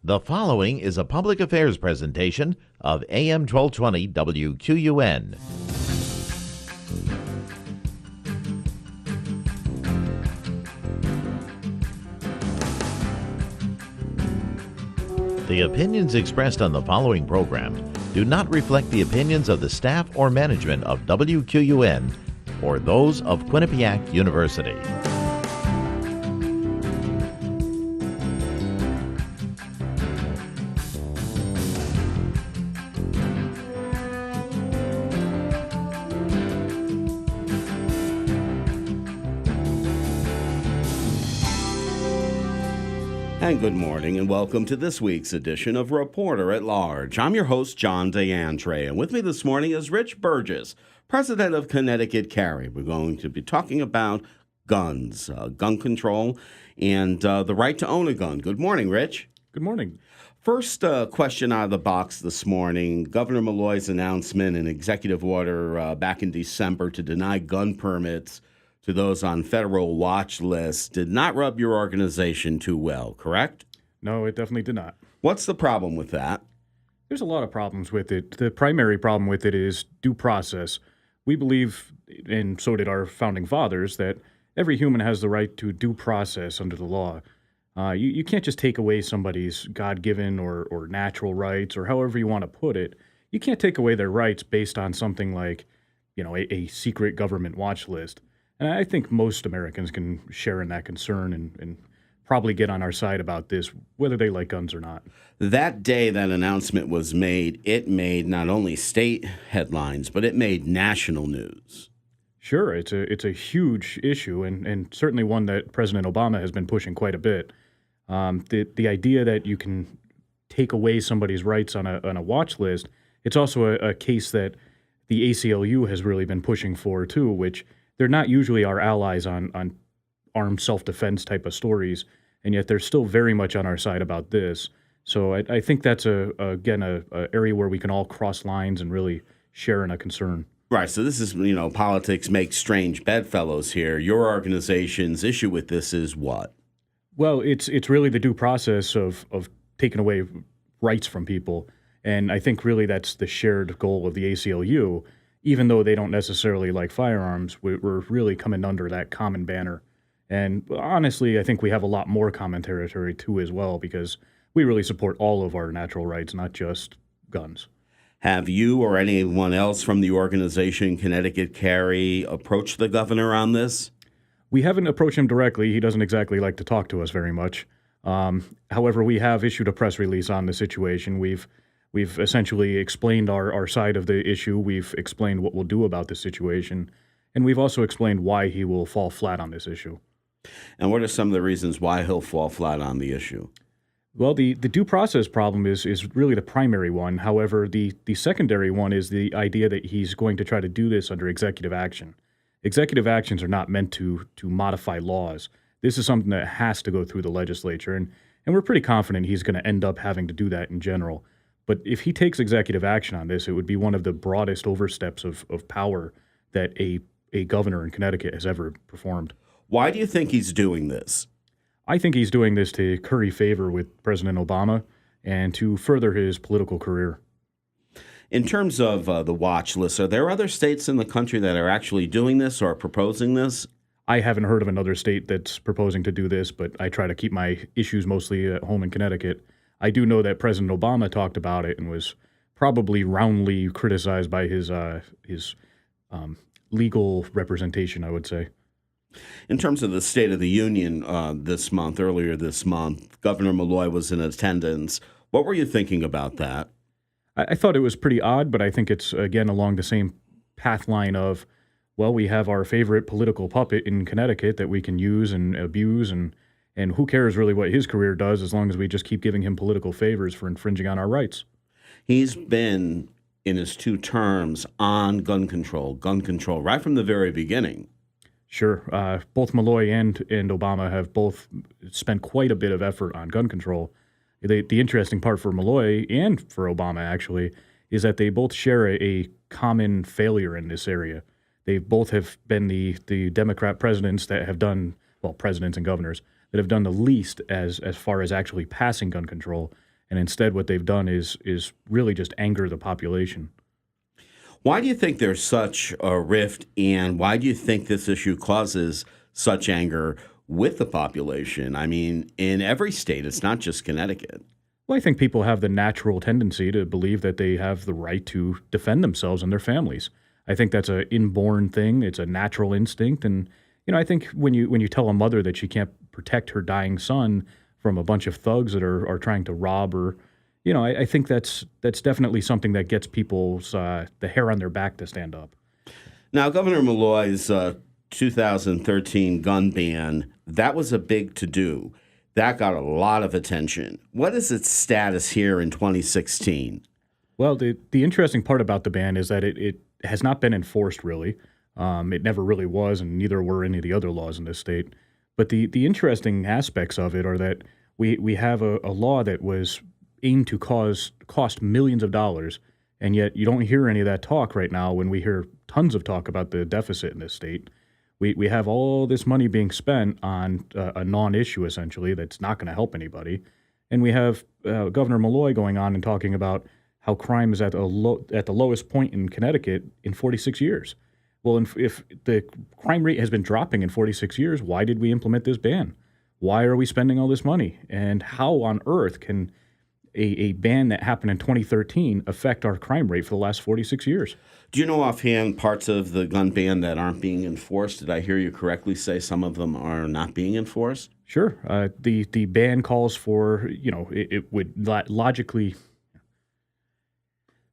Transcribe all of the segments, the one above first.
The following is a public affairs presentation of AM 1220 WQUN. The opinions expressed on the following program do not reflect the opinions of the staff or management of WQUN or those of Quinnipiac University. And good morning and welcome to this week's edition of Reporter at Large. I'm your host, John DeAndre, and with me this morning is Rich Burgess, president of Connecticut Carry. We're going to be talking about guns, gun control, and the right to own a gun. Good morning, Rich. Good morning. First question out of the box this morning. Governor Malloy's announcement in executive order back in December to deny gun permits to those on federal watch lists did not rub your organization too well, correct? No, it definitely did not. What's the problem with that? There's a lot of problems with it. The primary problem with it is due process. We believe, and so did our founding fathers, that every human has the right to due process under the law. You can't just take away somebody's God-given or natural rights, or however you want to put it. You can't take away their rights based on something like, a secret government watch list. And I think most Americans can share in that concern and probably get on our side about this, whether they like guns or not. That day that announcement was made, it made not only state headlines, but it made national news. Sure, it's a huge issue and certainly one that President Obama has been pushing quite a bit. The idea that you can take away somebody's rights on a watch list, it's also a case that the ACLU has really been pushing for too, which they're not usually our allies on armed self-defense type of stories, and yet they're still very much on our side about this. So I think that's, a area where we can all cross lines and really share in a concern. Right, so this is, politics make strange bedfellows here. Your organization's issue with this is what? Well, it's really the due process of taking away rights from people, and I think really that's the shared goal of the ACLU. Even though they don't necessarily like firearms, we're really coming under that common banner. And honestly, I think we have a lot more common territory too as well, because we really support all of our natural rights, not just guns. Have you or anyone else from the organization Connecticut Carry approached the governor on this? We haven't approached him directly. He doesn't exactly like to talk to us very much. However, we have issued a press release on the situation. We've essentially explained our side of the issue. We've explained what we'll do about the situation. And we've also explained why he will fall flat on this issue. And what are some of the reasons why he'll fall flat on the issue? Well, the due process problem is really the primary one. However, the secondary one is the idea that he's going to try to do this under executive action. Executive actions are not meant to modify laws. This is something that has to go through the legislature. And we're pretty confident he's going to end up having to do that in general. But if he takes executive action on this, it would be one of the broadest oversteps of power that a governor in Connecticut has ever performed. Why do you think he's doing this? I think he's doing this to curry favor with President Obama and to further his political career. In terms of the watch list, are there other states in the country that are actually doing this or proposing this? I haven't heard of another state that's proposing to do this, but I try to keep my issues mostly at home in Connecticut. I do know that President Obama talked about it and was probably roundly criticized by his legal representation, I would say. In terms of the State of the Union earlier this month, Governor Malloy was in attendance. What were you thinking about that? I thought it was pretty odd, but I think it's, again, along the same path line of, well, we have our favorite political puppet in Connecticut that we can use and abuse, and who cares really what his career does as long as we just keep giving him political favors for infringing on our rights. He's been, in his 2 terms, on gun control right from the very beginning. Sure. Both Malloy and Obama have both spent quite a bit of effort on gun control. The interesting part for Malloy and for Obama, actually, is that they both share a common failure in this area. They both have been the Democrat presidents that have done, well, presidents and governors, that have done the least as far as actually passing gun control. And instead, what they've done is really just anger the population. Why do you think there's such a rift, and why do you think this issue causes such anger with the population? I mean, in every state, it's not just Connecticut. Well, I think people have the natural tendency to believe that they have the right to defend themselves and their families. I think that's an inborn thing. It's a natural instinct. And, I think when you tell a mother that she can't protect her dying son from a bunch of thugs that are trying to rob her, I think that's definitely something that gets people's the hair on their back to stand up. Now, Governor Malloy's 2013 gun ban, that was a big to-do. That got a lot of attention. What is its status here in 2016? Well, the interesting part about the ban is that it has not been enforced, really. It never really was, and neither were any of the other laws in this state. But the interesting aspects of it are that we have a law that was aimed to cost millions of dollars, and yet you don't hear any of that talk right now when we hear tons of talk about the deficit in this state. We have all this money being spent on a non-issue, essentially, that's not going to help anybody. And we have Governor Malloy going on and talking about how crime is at the lowest point in Connecticut in 46 years. Well, if the crime rate has been dropping in 46 years, why did we implement this ban? Why are we spending all this money? And how on earth can a ban that happened in 2013 affect our crime rate for the last 46 years? Do you know offhand parts of the gun ban that aren't being enforced? Did I hear you correctly say some of them are not being enforced? Sure. The ban calls for, it would logically...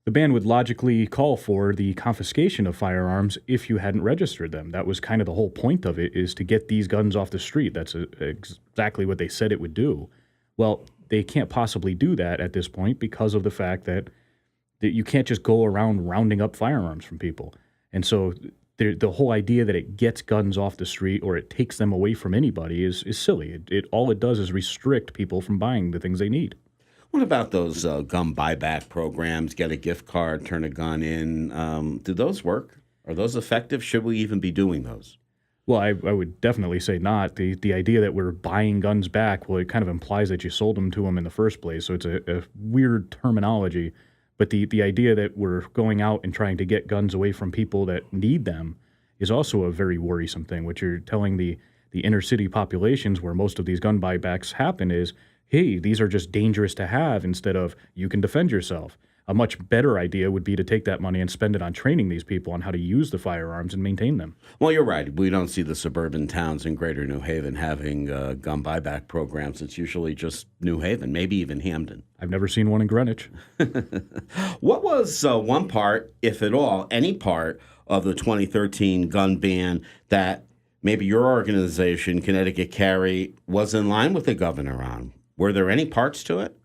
The ban would logically call for the confiscation of firearms if you hadn't registered them. That was kind of the whole point of it, is to get these guns off the street. That's exactly what they said it would do. Well, they can't possibly do that at this point because of the fact that you can't just go around rounding up firearms from people. And so the whole idea that it gets guns off the street or it takes them away from anybody is silly. All it does is restrict people from buying the things they need. What about those gun buyback programs, get a gift card, turn a gun in? Do those work? Are those effective? Should we even be doing those? Well, I would definitely say not. The idea that we're buying guns back, well, it kind of implies that you sold them to them in the first place. So it's a weird terminology. But the idea that we're going out and trying to get guns away from people that need them is also a very worrisome thing. What you're telling the inner city populations where most of these gun buybacks happen is, hey, these are just dangerous to have, instead of you can defend yourself. A much better idea would be to take that money and spend it on training these people on how to use the firearms and maintain them. Well, you're right. We don't see the suburban towns in Greater New Haven having gun buyback programs. It's usually just New Haven, maybe even Hamden. I've never seen one in Greenwich. What was one part, if at all, any part of the 2013 gun ban that maybe your organization, Connecticut Carry, was in line with the governor on? Were there any parts to it?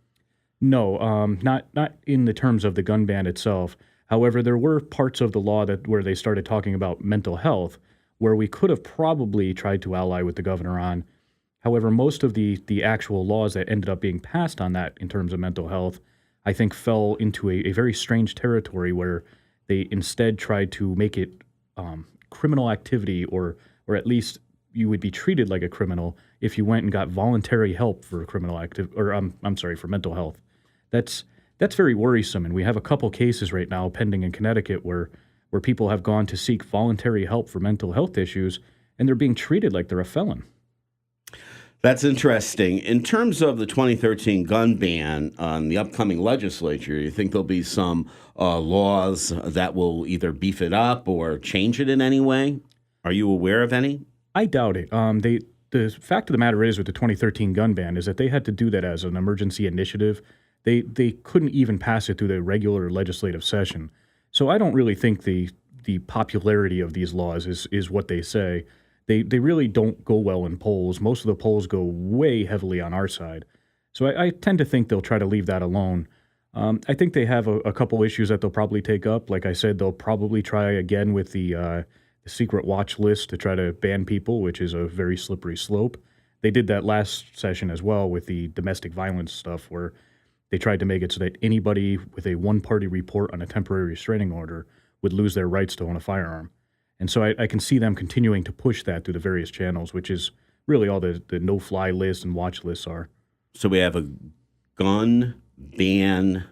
No, not in the terms of the gun ban itself. However, there were parts of the law where they started talking about mental health, where we could have probably tried to ally with the governor on. However, most of the actual laws that ended up being passed on that in terms of mental health, I think fell into a very strange territory where they instead tried to make it criminal activity, or at least you would be treated like a criminal if you went and got voluntary help for for mental health. That's very worrisome, and we have a couple cases right now pending in Connecticut where people have gone to seek voluntary help for mental health issues, and they're being treated like they're a felon. That's interesting. In terms of the 2013 gun ban on the upcoming legislature, you think there'll be some laws that will either beef it up or change it in any way? Are you aware of any? I doubt it. The fact of the matter is, with the 2013 gun ban, is that they had to do that as an emergency initiative. They couldn't even pass it through the regular legislative session. So I don't really think the popularity of these laws is what they say. They really don't go well in polls. Most of the polls go way heavily on our side. So I tend to think they'll try to leave that alone. I think they have a couple issues that they'll probably take up. Like I said, they'll probably try again with the secret watch list to try to ban people, which is a very slippery slope. They did that last session as well with the domestic violence stuff, where they tried to make it so that anybody with a one-party report on a temporary restraining order would lose their rights to own a firearm. And so I can see them continuing to push that through the various channels, which is really all the no-fly list and watch lists are. So we have a gun ban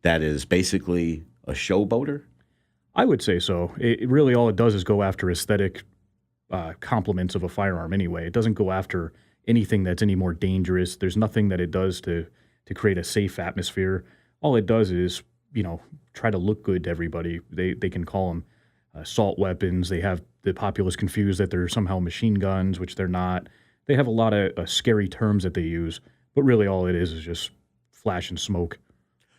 that is basically a showboater? I would say so. It really all it does is go after aesthetic complements of a firearm anyway. It doesn't go after anything that's any more dangerous. There's nothing that it does to create a safe atmosphere. All it does is, try to look good to everybody. They can call them assault weapons. They have the populace confused that they're somehow machine guns, which they're not. They have a lot of scary terms that they use, but really all it is just flash and smoke.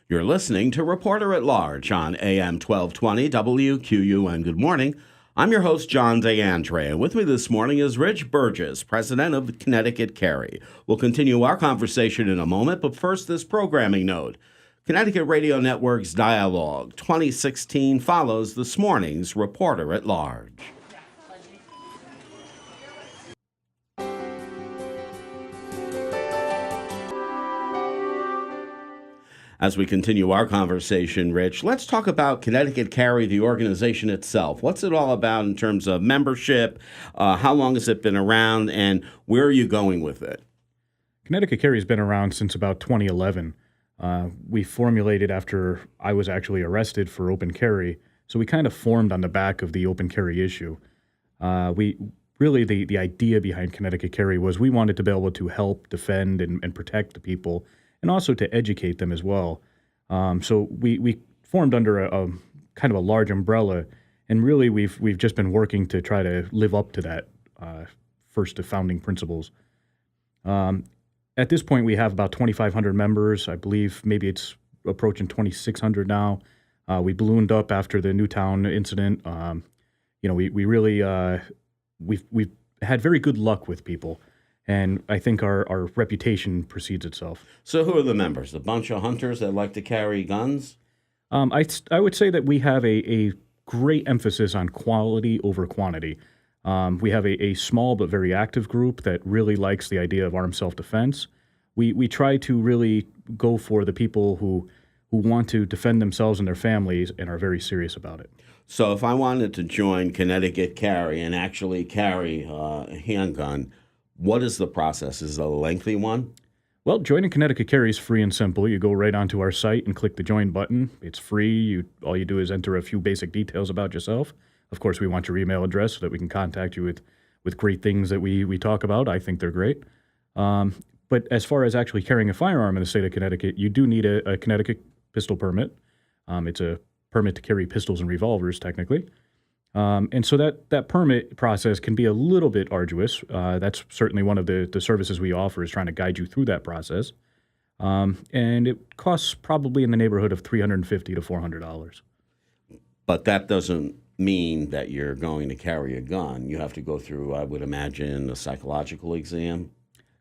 You're listening to Reporter at Large on AM 1220 WQUN. Good morning. I'm your host, John DeAndre, and with me this morning is Rich Burgess, president of Connecticut Carry. We'll continue our conversation in a moment, but first this programming note. Connecticut Radio Network's Dialogue 2016 follows this morning's Reporter at Large. As we continue our conversation, Rich, let's talk about Connecticut Carry, the organization itself. What's it all about in terms of membership? How long has it been around, and where are you going with it? Connecticut Carry has been around since about 2011. We formulated after I was actually arrested for open carry, so we kind of formed on the back of the open carry issue. The idea behind Connecticut Carry was we wanted to be able to help defend and protect the people, and also to educate them as well. So we formed under a kind of a large umbrella, and really we've just been working to try to live up to that first of founding principles. At this point, we have about 2,500 members. I believe maybe it's approaching 2,600 now. We ballooned up after the Newtown incident. We've had very good luck with people. And I think our reputation precedes itself. So who are the members? A bunch of hunters that like to carry guns? I would say that we have a great emphasis on quality over quantity. We have a small but very active group that really likes the idea of armed self-defense. We try to really go for the people who want to defend themselves and their families and are very serious about it. So if I wanted to join Connecticut Carry and actually carry a handgun, what is the process? Is it a lengthy one? Well, joining Connecticut Carry is free and simple. You go right onto our site and click the join button. It's free. All you do is enter a few basic details about yourself. Of course, we want your email address so that we can contact you with great things that we talk about. I think they're great. But as far as actually carrying a firearm in the state of Connecticut, you do need a Connecticut pistol permit. It's a permit to carry pistols and revolvers, technically. And so that permit process can be a little bit arduous. That's certainly one of the services we offer, is trying to guide you through that process. And it costs probably in the neighborhood of $350 to $400. But that doesn't mean that you're going to carry a gun. You have to go through, I would imagine, a psychological exam.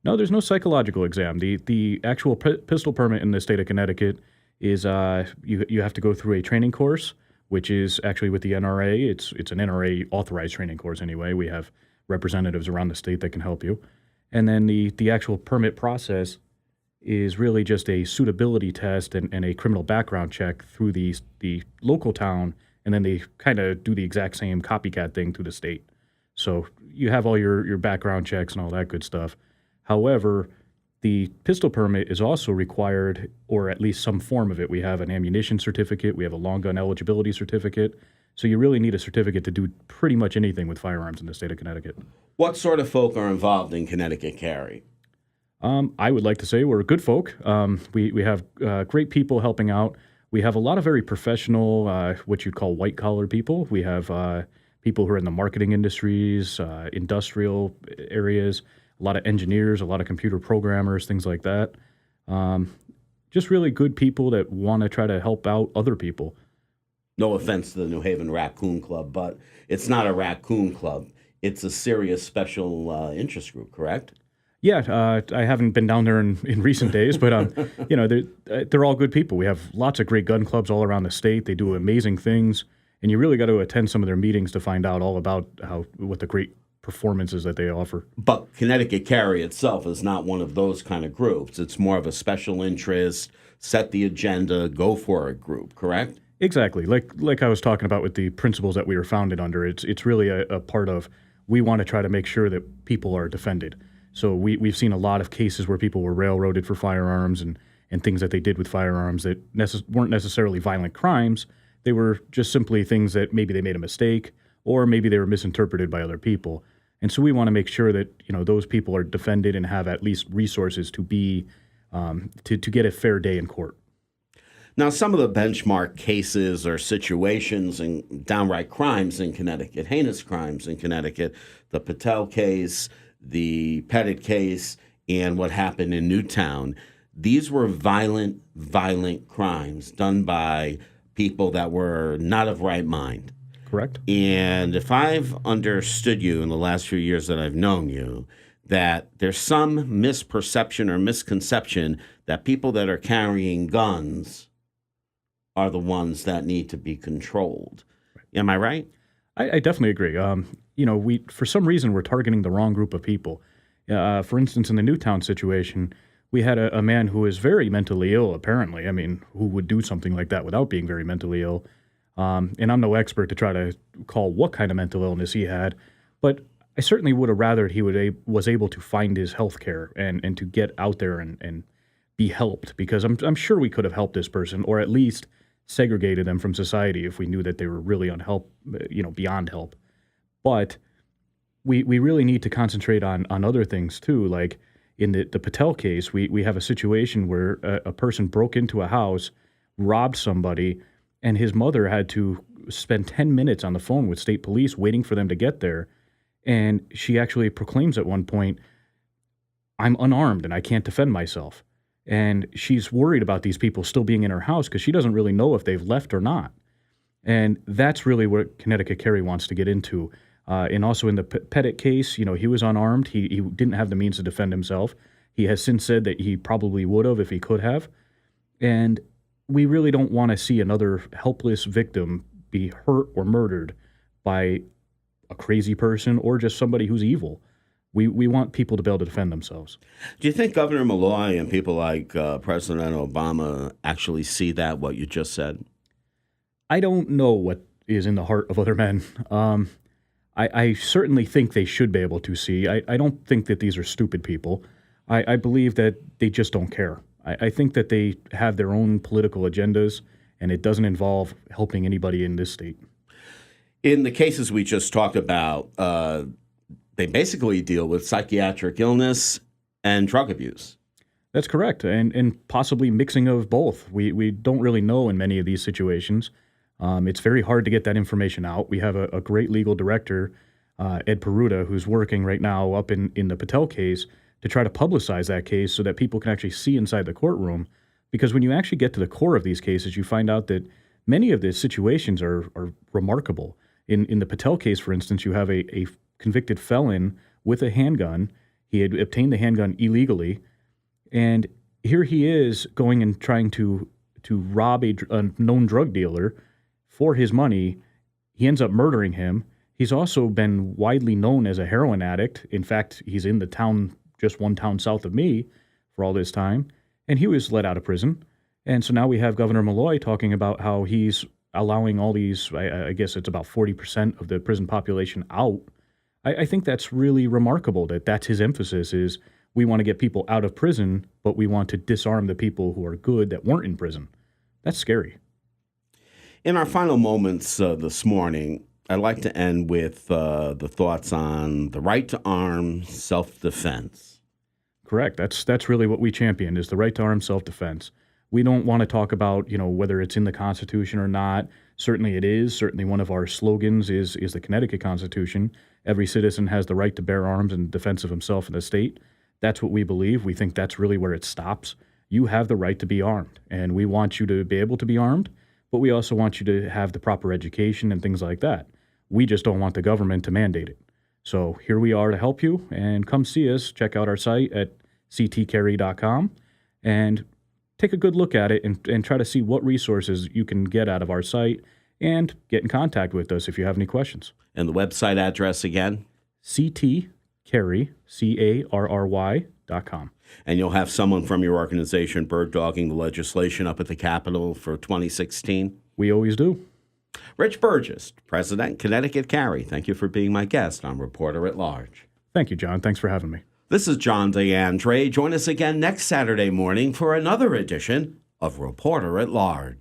No, there's no psychological exam. The actual pistol permit in the state of Connecticut is you have to go through a training course, which is actually with the NRA. It's an NRA authorized training course anyway. We have representatives around the state that can help you. And then the actual permit process is really just a suitability test and a criminal background check through the local town, and then they kind of do the exact same copycat thing through the state. So you have all your background checks and all that good stuff. However, the pistol permit is also required, or at least some form of it. We have an ammunition certificate. We have a long gun eligibility certificate. So you really need a certificate to do pretty much anything with firearms in the state of Connecticut. What sort of folk are involved in Connecticut Carry? I would like to say we're good folk. We have great people helping out. We have a lot of very professional, what you'd call white-collar people. We have people who are in the marketing industries, industrial areas, a lot of engineers, a lot of computer programmers, things like that. Just really good people that want to try to help out other people. No offense to the New Haven Raccoon Club, but it's not a raccoon club. It's a serious special interest group, correct? Yeah, I haven't been down there in recent days, but they're all good people. We have lots of great gun clubs all around the state. They do amazing things, and you really got to attend some of their meetings to find out all about what the great performances that they offer. But Connecticut Carry itself is not one of those kind of groups. It's more of a special interest, set the agenda, go for it group, correct? Exactly. Like I was talking about with the principles that we were founded under, it's really a part of, we want to try to make sure that people are defended. So we've seen a lot of cases where people were railroaded for firearms, and and things that they did with firearms that weren't necessarily violent crimes. They were just simply things that maybe they made a mistake or maybe they were misinterpreted by other people. And so we want to make sure that those people are defended and have at least resources to be to get a fair day in court. Now, some of the benchmark cases or situations and downright crimes in Connecticut, heinous crimes in Connecticut, the Patel case, the Pettit case, and what happened in Newtown, these were violent crimes done by people that were not of right mind. Correct. And if I've understood you in the last few years that I've known you, that there's some misperception or misconception that people that are carrying guns are the ones that need to be controlled. Am I right? I definitely agree. We for some reason we're targeting the wrong group of people. For instance, in the Newtown situation, we had a man who was very mentally ill, apparently. I mean, who would do something like that without being very mentally ill? And I'm no expert to try to call what kind of mental illness he had, but I certainly would have rathered he was able to find his health care and to get out there and be helped, because I'm sure we could have helped this person, or at least segregated them from society if we knew that they were really beyond help. But we really need to concentrate on other things too. Like in the Patel case, we have a situation where a person broke into a house, robbed somebody, and his mother had to spend 10 minutes on the phone with state police waiting for them to get there. And she actually proclaims at one point, "I'm unarmed and I can't defend myself." And she's worried about these people still being in her house because she doesn't really know if they've left or not. And that's really what Connecticut Carry wants to get into. And also in the Pettit case, he was unarmed. He didn't have the means to defend himself. He has since said that he probably would have if he could have. And we really don't want to see another helpless victim be hurt or murdered by a crazy person or just somebody who's evil. We want people to be able to defend themselves. Do you think Governor Malloy and people like President Obama actually see what you just said? I don't know what is in the heart of other men. I certainly think they should be able to see. I don't think that these are stupid people. I believe that they just don't care. I think that they have their own political agendas, and it doesn't involve helping anybody in this state. In the cases we just talked about, they basically deal with psychiatric illness and drug abuse. That's correct, and possibly mixing of both. We don't really know in many of these situations. It's very hard to get that information out. We have a great legal director, Ed Peruta, who's working right now up in the Patel case to try to publicize that case so that people can actually see inside the courtroom. Because when you actually get to the core of these cases, you find out that many of the situations are remarkable. In the Patel case, for instance, you have a convicted felon with a handgun. He had obtained the handgun illegally, and here he is going and trying to rob a known drug dealer for his money. He ends up murdering him. He's also been widely known as a heroin addict. In fact, he's in the town, just one town south of me, for all this time, and he was let out of prison. And so now we have Governor Malloy talking about how he's allowing all these, I guess it's about 40% of the prison population out. I think that's really remarkable that that's his emphasis is we want to get people out of prison, but we want to disarm the people who are good that weren't in prison. That's scary. In our final moments this morning, I'd like to end with the thoughts on the right to arm self-defense. Correct. That's really what we champion is the right to arm self-defense. We don't want to talk about, whether it's in the Constitution or not. Certainly it is. Certainly one of our slogans is the Connecticut Constitution. Every citizen has the right to bear arms in defense of himself and the state. That's what we believe. We think that's really where it stops. You have the right to be armed, and we want you to be able to be armed, but we also want you to have the proper education and things like that. We just don't want the government to mandate it. So here we are to help you, and come see us. Check out our site at ctcarry.com and take a good look at it and try to see what resources you can get out of our site and get in contact with us if you have any questions. And the website address again? ctcarry.com. And you'll have someone from your organization bird dogging the legislation up at the Capitol for 2016? We always do. Rich Burgess, President, Connecticut Carry. Thank you for being my guest on Reporter at Large. Thank you, John. Thanks for having me. This is John DeAndre. Join us again next Saturday morning for another edition of Reporter at Large.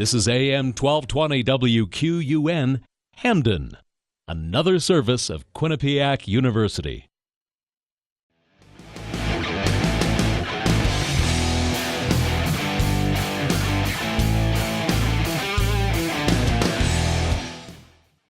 This is AM 1220 WQUN, Hamden, another service of Quinnipiac University.